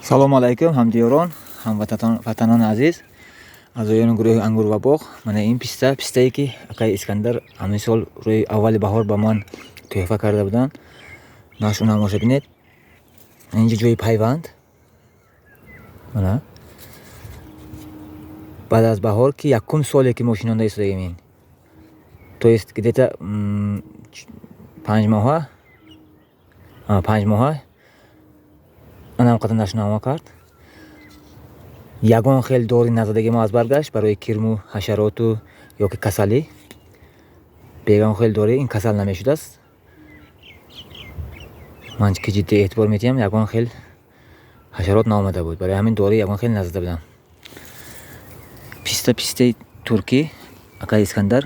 Салому алайкум ҳамдиёрон, ҳамватанон азиз, аъзоёни гурӯҳи ангур ва боғ. Мана ин пистае ки акаи Искандар ҳамин сол рӯи аввали баҳор ба ман тӯҳфа карда буданд. Нашро намоша бинед. Инҷа ҷои пайванд. Мана баъд аз баҳор ки якум соле ки мошинонда истодаем ин. То есть где-то 5 моҳа манам қадар нашро намо кард. Ягон хел дори назадаги мо аз баргашт барои кирму ҳашароту ё ки касалӣ. Бегон хел дори ин касал намешудааст. Ман ки ҷиддӣ эътибор метиҳам, ягон хел ҳашарот наомада буд. Барои ҳамин дори ягон хел назада будам. Пистаи туркӣ акаи Искандар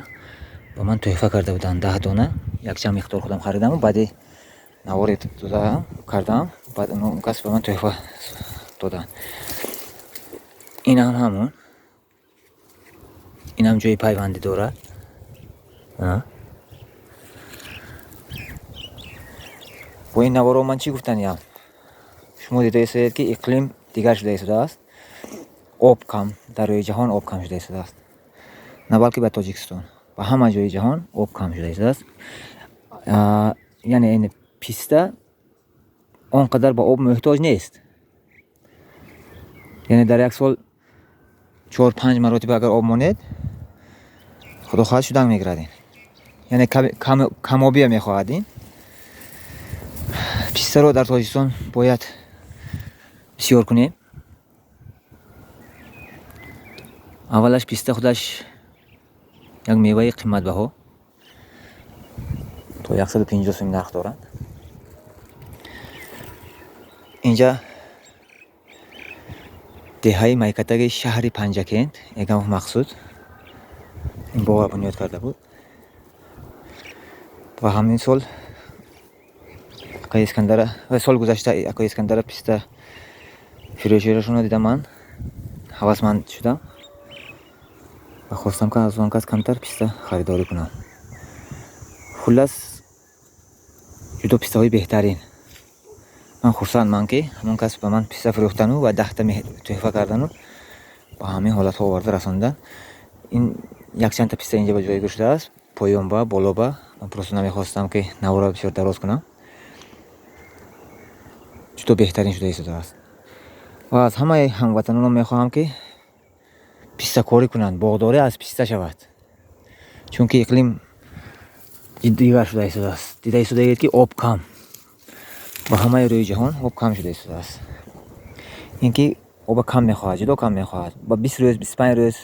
ба ман тӯҳфа карда буданд. 10 дона якчанд миқдор худам харидам, баъди навори додаам кардам, баъд он кас ба ман тӯҳфа доданд. Инам ҳамон. Инам ҷои пайвандӣ дорад. Бо ин наворо ман чӣ гуфтаниям? Шумо дида истодед ки иқлим дигар шуда истодааст. Об кам, дар рӯи ҷаҳон об кам шуда истодааст. На балки ба Тоҷикистон, ба ҳама ҷои ҷаҳон об кам шуда истодааст. Яъне ин писта он қадар ба об муҳтоҷ нест. Яъне дар як сол 4-5 маротиба агар об монед, худо хоҳад шуданг мегирад ин. Яъне камобия мехоҳад ин. Пистаро дар Тоҷикистон бояд бисёр кунем. Аввалаш писта худаш як меваи қиматбаҳо, то 150 сум нарх дорад. Инҷа деҳаи майкатаги шаҳри Панҷакент Егам Мақсуд ин боғро бунёд карда буд. Ва ҳамин сол акаи Искандара ва соли гузашта акаи Искандара писта фурӯшиашонро дида ман ҳавасманд шудам ва хостам ки аз он кас камтар писта харидорӣ кунам. Хуллас ҷудо пистаҳои беҳтарин. Ман хурсандман ки ҳамон кас ба ман писта фурӯхтану ва 10-та тӯҳфа кардану ба ҳамин ҳолатҳо оварда расондан. Ин якчандта писта инҷа ба ҷойгир шудааст, поёнба, болоба. Ман просто намехостам ки навора бисёр дароз кунам. ҷудо беҳтарин шуда истодааст. Ва аз ҳамаи ҳамватанонам мехоҳам ки пистакорӣ кунанд, боғдорӣ аз писта шавад. Чунки иқлим дигар шуда истодааст. Дида истодаед ки об кам. Ба ҳамаи рӯи ҷаҳон об кам шуда истодааст. Ин ки оба кам мехоҳад, ҷудо кам мехоҳад. Ба 20 рӯз, 25 рӯз.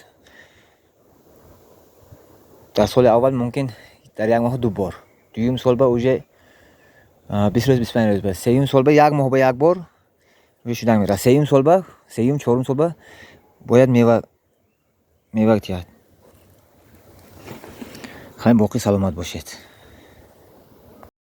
Дар соли аввал мумкин дар як моҳ 2 бор. Дуюм сол ба уже 20 рӯз, 25 рӯз ба. Сеюм сол ба як моҳ ба як бор шуданг меравад. Сеюм, чорум сол ба бояд мева тиҳад. Хайр боқӣ саломат бошед.